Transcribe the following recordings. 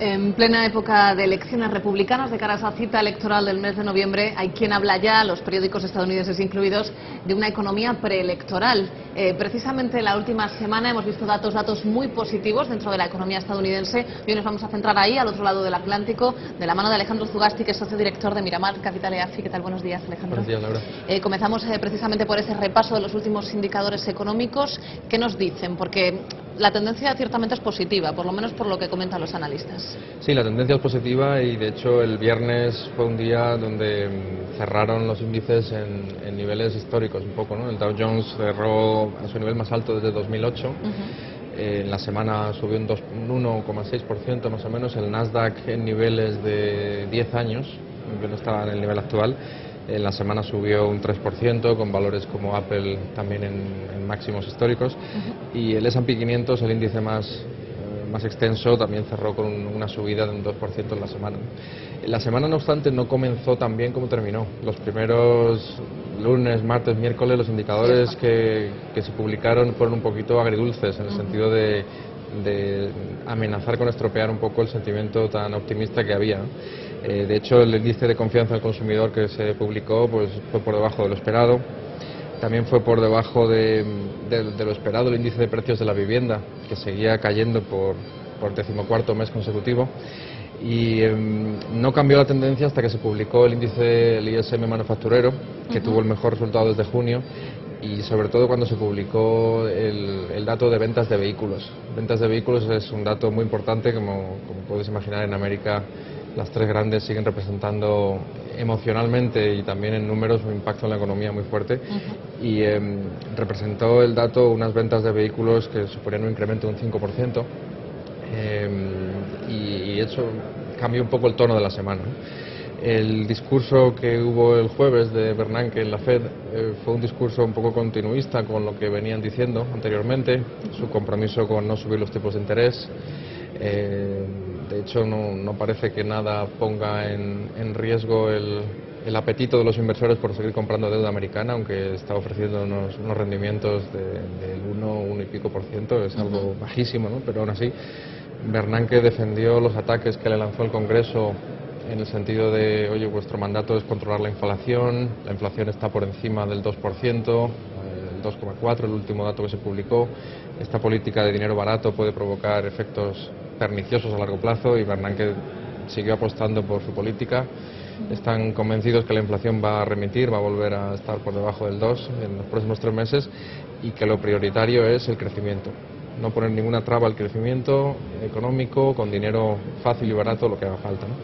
En plena época de elecciones republicanas, de cara a esa cita electoral del mes de noviembre, hay quien habla ya, los periódicos estadounidenses incluidos, de una economía preelectoral. Precisamente en la última semana hemos visto datos muy positivos dentro de la economía estadounidense y hoy nos vamos a centrar ahí, al otro lado del Atlántico, de la mano de Alejandro Zugasti, que es socio director de Miramar Capital EAFI. ¿Qué tal? Buenos días, Alejandro. Buenos días, Laura. Comenzamos precisamente por ese repaso de los últimos indicadores económicos. ¿Qué nos dicen? Porque la tendencia ciertamente es positiva, por lo menos por lo que comentan los analistas. Sí, la tendencia es positiva y de hecho el viernes fue un día donde cerraron los índices en niveles históricos un poco, ¿no? El Dow Jones cerró a su nivel más alto desde 2008. En la semana subió un 1,6% más o menos. El Nasdaq en niveles de 10 años, que no estaba en el nivel actual. En la semana subió un 3%, con valores como Apple también en máximos históricos. Y el S&P 500, el índice más extenso, también cerró con una subida de un 2% en la semana. La semana, no obstante, no comenzó tan bien como terminó. Los primeros lunes, martes, miércoles, los indicadores que se publicaron fueron un poquito agridulces, en el sentido de amenazar con estropear un poco el sentimiento tan optimista que había. De hecho, el índice de confianza del consumidor que se publicó pues fue por debajo de lo esperado. También fue por debajo de lo esperado el índice de precios de la vivienda, que seguía cayendo por 14º mes consecutivo. Y no cambió la tendencia hasta que se publicó el índice, el ISM manufacturero, que tuvo el mejor resultado desde junio, y sobre todo cuando se publicó el dato de ventas de vehículos. Ventas de vehículos es un dato muy importante, como puedes imaginar. En América las tres grandes siguen representando emocionalmente y también en números un impacto en la economía muy fuerte. Y representó el dato unas ventas de vehículos que suponían un incremento de un 5%. Y eso cambió un poco el tono de la semana. El discurso que hubo el jueves de Bernanke en la Fed fue un discurso un poco continuista con lo que venían diciendo anteriormente, su compromiso con no subir los tipos de interés. De hecho, no parece que nada ponga en riesgo el apetito de los inversores por seguir comprando deuda americana, aunque está ofreciendo unos rendimientos del 1 y pico por ciento, es algo bajísimo, ¿no? Pero aún así, Bernanke defendió los ataques que le lanzó el Congreso en el sentido de, oye, vuestro mandato es controlar la inflación está por encima del 2%, el 2,4%, el último dato que se publicó. Esta política de dinero barato puede provocar efectos perniciosos a largo plazo, y Bernanke siguió apostando por su política. Están convencidos que la inflación va a remitir, va a volver a estar por debajo del 2 en los próximos 3 meses, y que lo prioritario es el crecimiento. No poner ninguna traba al crecimiento económico, con dinero fácil y barato, lo que haga falta, ¿no?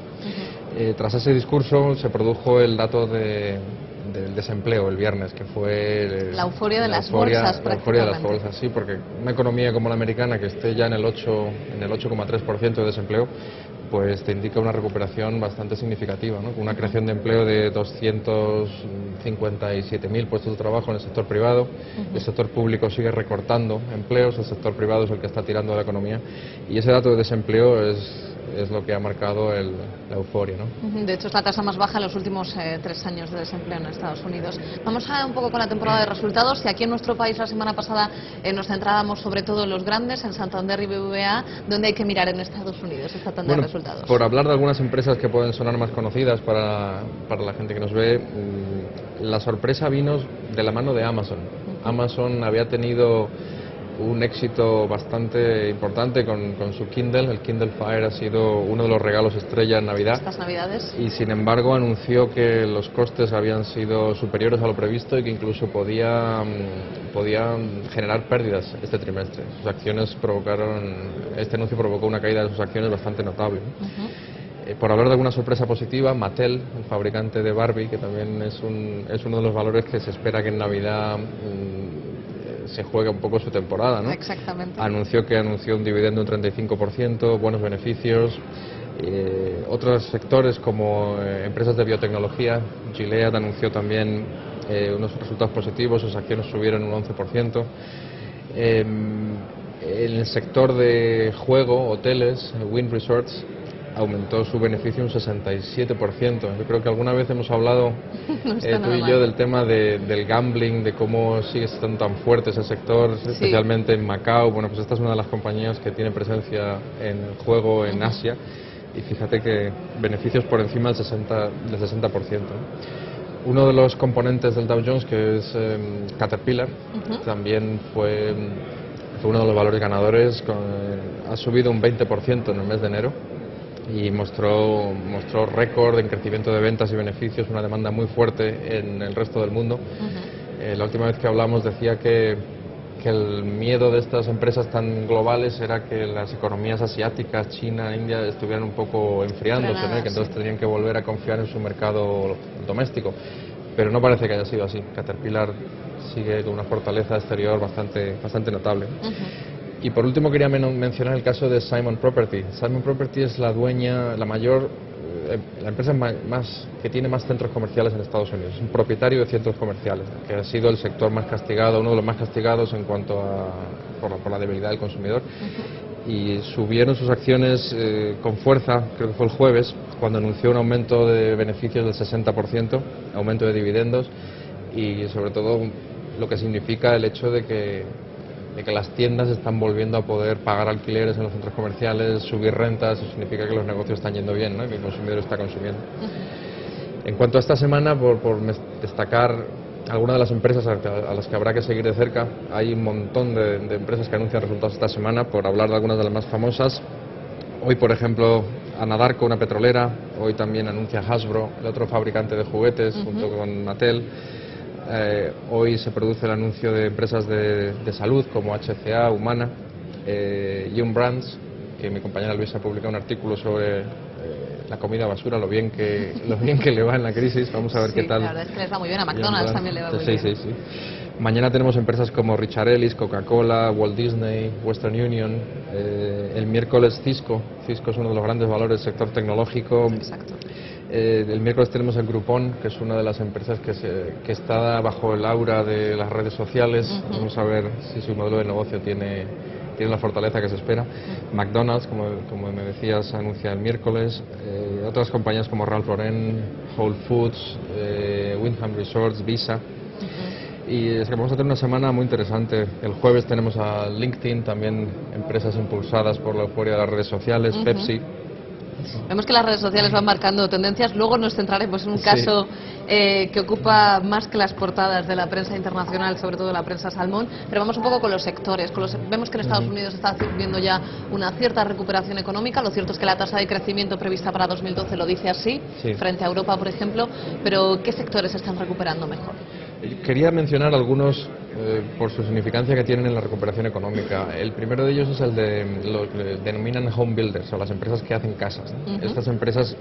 Tras ese discurso se produjo el dato del desempleo el viernes, que fue la euforia de las bolsas, la euforia de las bolsas, sí, porque una economía como la americana, que esté ya en el 8,3% de desempleo, pues te indica una recuperación bastante significativa, ¿no? Una creación de empleo de 257.000 puestos de trabajo en el sector privado. El sector público sigue recortando empleos, el sector privado es el que está tirando de la economía, y ese dato de desempleo es lo que ha marcado la euforia, ¿no? De hecho, es la tasa más baja en los últimos 3 años de desempleo en Estados Unidos. Vamos a un poco con la temporada de resultados. Y aquí en nuestro país la semana pasada nos centrábamos sobre todo en los grandes, en Santander y BBVA. ¿Dónde hay que mirar en Estados Unidos esta tanda de resultados? Por hablar de algunas empresas que pueden sonar más conocidas para la gente que nos ve, la sorpresa vino de la mano de Amazon. Amazon había tenido un éxito bastante importante con su Kindle. El Kindle Fire ha sido uno de los regalos estrella en Navidad. Estas Navidades. Y sin embargo anunció que los costes habían sido superiores a lo previsto y que incluso podían generar pérdidas este trimestre. Sus acciones este anuncio provocó una caída de sus acciones bastante notable. Por hablar de alguna sorpresa positiva, Mattel, el fabricante de Barbie, que también es uno de los valores que se espera que en Navidad se juega un poco su temporada, ¿no? Exactamente. Anunció un dividendo de un 35%, buenos beneficios. Otros sectores como empresas de biotecnología, Gilead anunció también unos resultados positivos, sus acciones subieron un 11%. En el sector de juego, hoteles, Wynn Resorts, aumentó su beneficio un 67%. Yo creo que alguna vez hemos hablado tú y yo del tema del gambling, de cómo sigue estando tan fuerte ese sector, especialmente en Macao. Bueno, pues esta es una de las compañías que tiene presencia en el juego en Asia, y fíjate que beneficios por encima del 60%. Uno de los componentes del Dow Jones, que es Caterpillar, también fue uno de los valores ganadores, ha subido un 20% en el mes de enero y mostró récord en crecimiento de ventas y beneficios, una demanda muy fuerte en el resto del mundo. La última vez que hablamos decía que el miedo de estas empresas tan globales era que las economías asiáticas, China, India, estuvieran un poco enfriándose, ¿no? Y que entonces tenían que volver a confiar en su mercado doméstico. Pero no parece que haya sido así. Caterpillar sigue con una fortaleza exterior bastante notable. Y por último quería mencionar el caso de Simon Property. Simon Property es la empresa que tiene más centros comerciales en Estados Unidos. Es un propietario de centros comerciales, que ha sido el sector más castigado, uno de los más castigados en cuanto por la debilidad del consumidor. Y subieron sus acciones con fuerza, creo que fue el jueves, cuando anunció un aumento de beneficios del 60%, aumento de dividendos y sobre todo lo que significa el hecho de que las tiendas están volviendo a poder pagar alquileres en los centros comerciales, subir rentas, eso significa que los negocios están yendo bien, ¿no? Que el consumidor está consumiendo. En cuanto a esta semana, por destacar algunas de las empresas a las que habrá que seguir de cerca, hay un montón de empresas que anuncian resultados esta semana, por hablar de algunas de las más famosas. Hoy, por ejemplo, Anadarko, una petrolera, hoy también anuncia Hasbro, el otro fabricante de juguetes, junto con Mattel. Hoy se produce el anuncio de empresas de salud como HCA, Humana, Yum Brands, que mi compañera Luisa publica un artículo sobre la comida basura, lo bien que le va en la crisis. Vamos a ver qué tal. La verdad es que les va muy bien, a McDonald's también le va muy bien. Sí. Mañana tenemos empresas como Richard Ellis, Coca-Cola, Walt Disney, Western Union. El miércoles Cisco es uno de los grandes valores del sector tecnológico. Exacto. El miércoles tenemos el Groupon, que es una de las empresas que está bajo el aura de las redes sociales. Vamos a ver si su modelo de negocio tiene la fortaleza que se espera. McDonald's, como me decías, anuncia el miércoles. Otras compañías como Ralph Lauren, Whole Foods, Wyndham Resorts, Visa. Y es que vamos a tener una semana muy interesante. El jueves tenemos a LinkedIn, también empresas impulsadas por la euforia de las redes sociales, Pepsi. Vemos que las redes sociales van marcando tendencias. Luego nos centraremos en un caso que ocupa más que las portadas de la prensa internacional, sobre todo la prensa salmón. Pero vamos un poco con los sectores. Vemos que en Estados Unidos está viendo ya una cierta recuperación económica. Lo cierto es que la tasa de crecimiento prevista para 2012 lo dice así, frente a Europa, por ejemplo. Pero ¿qué sectores se están recuperando mejor? Quería mencionar algunos por su significancia que tienen en la recuperación económica. El primero de ellos es el de lo que denominan home builders, o las empresas que hacen casas, ¿no? Estas empresas,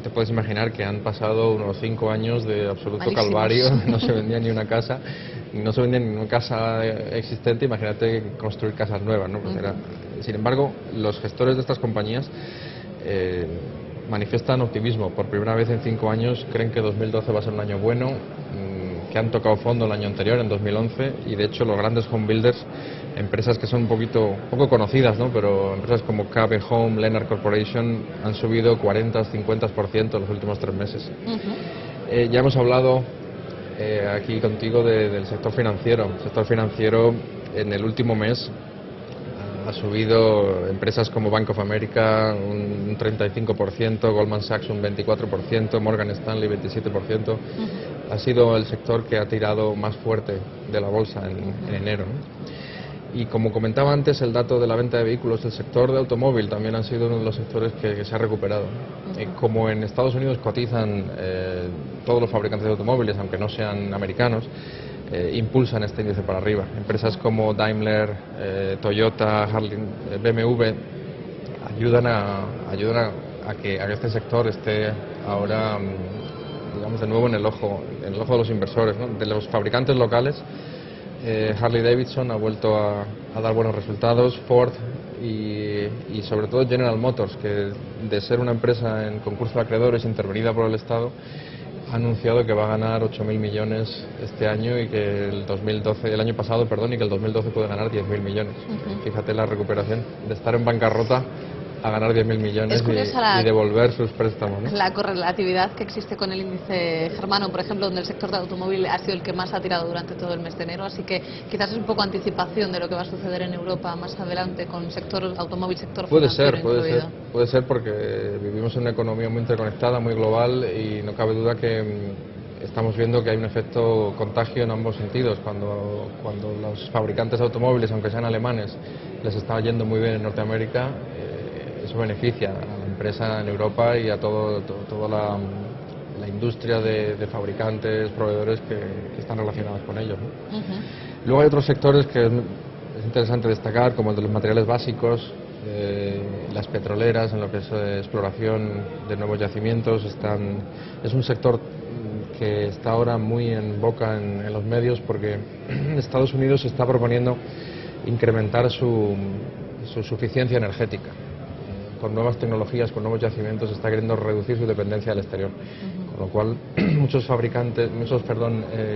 te puedes imaginar que han pasado unos 5 años de absoluto calvario, no se vendía ni una casa, no se vendía ni una casa existente, imagínate construir casas nuevas, ¿no? Pues sin embargo, los gestores de estas compañías manifiestan optimismo. Por primera vez en 5 años creen que 2012 va a ser un año bueno, que han tocado fondo el año anterior, en 2011, y de hecho los grandes home builders, empresas que son poco conocidas, ¿no? Pero empresas como KB Home, Lennar Corporation, han subido 40-50% en los últimos 3 meses. Ya hemos hablado aquí contigo del sector financiero. El sector financiero en el último mes ha subido empresas como Bank of America un 35%, Goldman Sachs un 24%, Morgan Stanley 27%. Ha sido el sector que ha tirado más fuerte de la bolsa en enero, ¿no? Y como comentaba antes, el dato de la venta de vehículos, el sector de automóvil también ha sido uno de los sectores que se ha recuperado. Como en Estados Unidos cotizan todos los fabricantes de automóviles, aunque no sean americanos, impulsan este índice para arriba. Empresas como Daimler, Toyota, Harley, BMW ayudan a que este sector esté ahora, digamos, de nuevo en el ojo de los inversores, ¿no? De los fabricantes locales, Harley Davidson ha vuelto a dar buenos resultados, Ford y sobre todo General Motors, que de ser una empresa en concurso de acreedores intervenida por el Estado, ha anunciado que va a ganar 8.000 millones este año y que el año pasado, y que el 2012 puede ganar 10.000 millones. Fíjate la recuperación de estar en bancarrota a ganar 10.000 millones y devolver sus préstamos, ¿no? La correlatividad que existe con el índice germano, por ejemplo, donde el sector del automóvil ha sido el que más ha tirado durante todo el mes de enero, así que quizás es un poco anticipación de lo que va a suceder en Europa más adelante con el sector automóvil, sector financiero incluido. Puede ser porque vivimos en una economía muy interconectada, muy global, y no cabe duda que estamos viendo que hay un efecto contagio en ambos sentidos. Cuando los fabricantes de automóviles, aunque sean alemanes, les está yendo muy bien en Norteamérica, eso beneficia a la empresa en Europa y a toda la industria de fabricantes, proveedores que están relacionados con ellos, ¿no? Luego hay otros sectores que es interesante destacar, como el de los materiales básicos, las petroleras, en lo que es exploración de nuevos yacimientos. Es un sector que está ahora muy en boca en los medios, porque Estados Unidos está proponiendo incrementar su suficiencia energética. Con nuevas tecnologías, con nuevos yacimientos, está queriendo reducir su dependencia del exterior. Con lo cual, muchas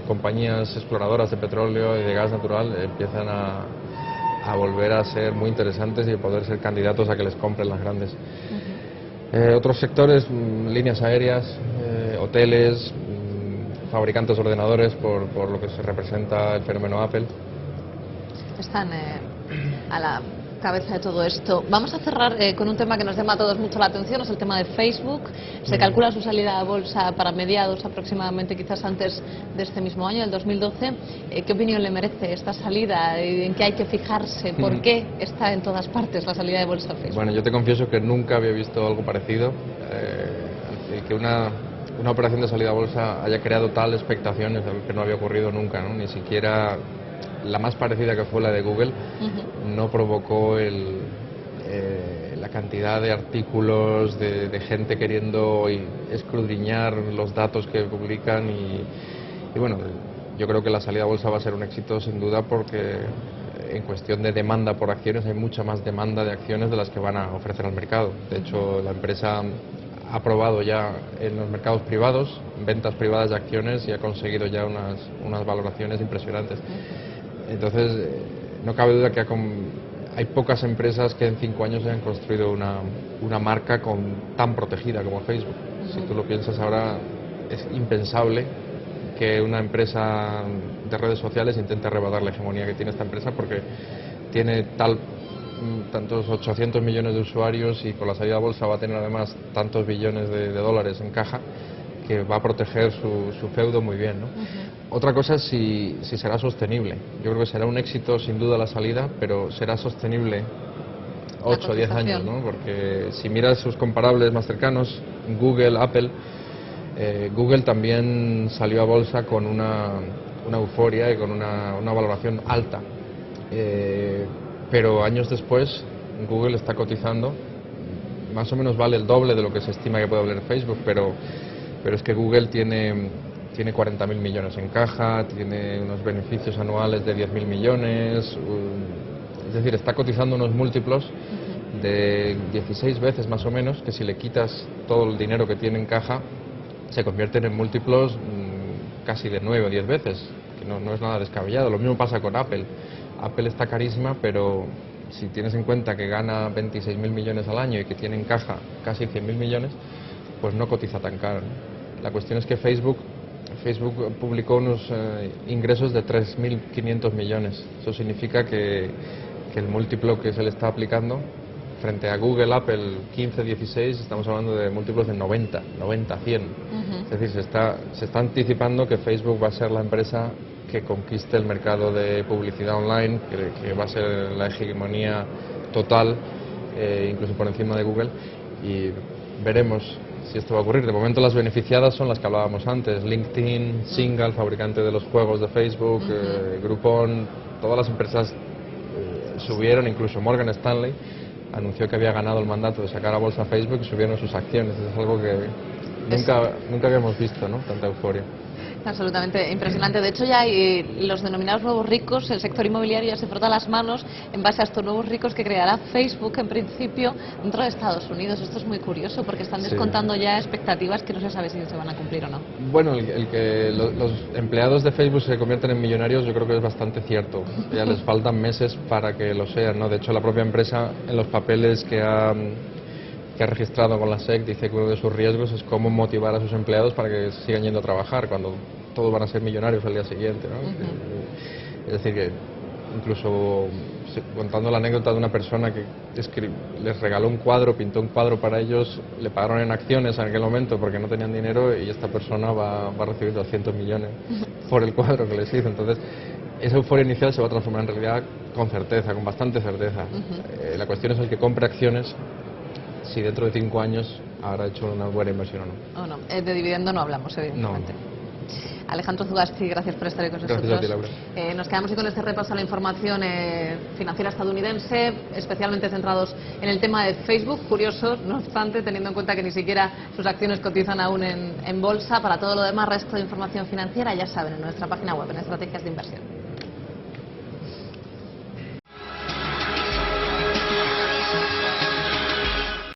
compañías exploradoras de petróleo y de gas natural empiezan a volver a ser muy interesantes y poder ser candidatos a que les compren las grandes. Otros sectores, líneas aéreas, hoteles, fabricantes de ordenadores, por lo que se representa el fenómeno Apple. Están a la cabeza de todo esto. Vamos a cerrar con un tema que nos llama a todos mucho la atención, es el tema de Facebook. Se calcula su salida a bolsa para mediados aproximadamente, quizás antes de este mismo año, el 2012. ¿Qué opinión le merece esta salida? ¿En qué hay que fijarse? ¿Por qué está en todas partes la salida de bolsa de Facebook? Bueno, yo te confieso que nunca había visto algo parecido. Que una operación de salida a bolsa haya creado tal expectación es algo que no había ocurrido nunca, ¿no? Ni siquiera la más parecida, que fue la de Google, no provocó la cantidad de artículos de gente queriendo escudriñar los datos que publican y bueno, yo creo que la salida a bolsa va a ser un éxito sin duda, porque en cuestión de demanda por acciones hay mucha más demanda de acciones de las que van a ofrecer al mercado. De hecho, la empresa ha probado ya en los mercados privados, ventas privadas de acciones, y ha conseguido ya unas valoraciones impresionantes. Entonces, no cabe duda que hay pocas empresas que en 5 años hayan construido una marca tan protegida como Facebook. Si tú lo piensas ahora, es impensable que una empresa de redes sociales intente arrebatar la hegemonía que tiene esta empresa, porque tiene tantos 800 millones de usuarios, y con la salida a bolsa va a tener además tantos billones de dólares en caja, que va a proteger su feudo muy bien, ¿no? Otra cosa es si será sostenible. Yo creo que será un éxito sin duda la salida, pero será sostenible 8 o 10 años, ¿no? Porque si miras sus comparables más cercanos, Google, Apple, Google también salió a bolsa con una euforia y con una valoración alta. Pero años después Google está cotizando, más o menos vale el doble de lo que se estima que puede valer Facebook, pero es que Google tiene 40.000 millones en caja, tiene unos beneficios anuales de 10.000 millones, es decir, está cotizando unos múltiplos de 16 veces más o menos, que si le quitas todo el dinero que tiene en caja, se convierten en múltiplos casi de 9 o 10 veces, que no es nada descabellado. Lo mismo pasa con Apple. Apple está carísima, pero si tienes en cuenta que gana 26.000 millones al año y que tiene en caja casi 100.000 millones, pues no cotiza tan caro, ¿no? La cuestión es que Facebook publicó unos ingresos de 3.500 millones. Eso significa que el múltiplo que se le está aplicando frente a Google, Apple 15, 16, estamos hablando de múltiplos de 90, 100. Es decir, se está anticipando que Facebook va a ser la empresa que conquiste el mercado de publicidad online, que va a ser la hegemonía total, incluso por encima de Google, y veremos si esto va a ocurrir. De momento las beneficiadas son las que hablábamos antes: LinkedIn, Singal, fabricante de los juegos de Facebook, Groupon, todas las empresas subieron, incluso Morgan Stanley anunció que había ganado el mandato de sacar a bolsa Facebook y subieron sus acciones. Es algo que nunca habíamos visto, ¿no? Tanta euforia. Absolutamente impresionante. De hecho, ya hay los denominados nuevos ricos, el sector inmobiliario ya se frota las manos en base a estos nuevos ricos que creará Facebook, en principio, dentro de Estados Unidos. Esto es muy curioso porque están descontando ya expectativas que no se sabe si se van a cumplir o no. Bueno, el que los empleados de Facebook se convierten en millonarios yo creo que es bastante cierto. Ya les faltan meses para que lo sean, ¿no? De hecho, la propia empresa, en los papeles que ha registrado con la SEC, dice que uno de sus riesgos es cómo motivar a sus empleados para que sigan yendo a trabajar cuando todos van a ser millonarios al día siguiente, ¿no? Es decir, que incluso contando la anécdota de una persona que les regaló un cuadro, pintó un cuadro para ellos, le pagaron en acciones en aquel momento porque no tenían dinero y esta persona va a recibir 200 millones por el cuadro que les hizo. Entonces, esa euforia inicial se va a transformar en realidad con certeza, con bastante certeza. La cuestión es el que compre acciones, si dentro de 5 años habrá hecho una buena inversión o no. O no, de dividendo no hablamos, evidentemente. No. Alejandro Zugasti, gracias por estar ahí con nosotros. Gracias a ti, Laura. Nos quedamos con este repaso a la información financiera estadounidense, especialmente centrados en el tema de Facebook. Curioso, no obstante, teniendo en cuenta que ni siquiera sus acciones cotizan aún en bolsa. Para todo lo demás, resto de información financiera, ya saben, en nuestra página web, en Estrategias de Inversión.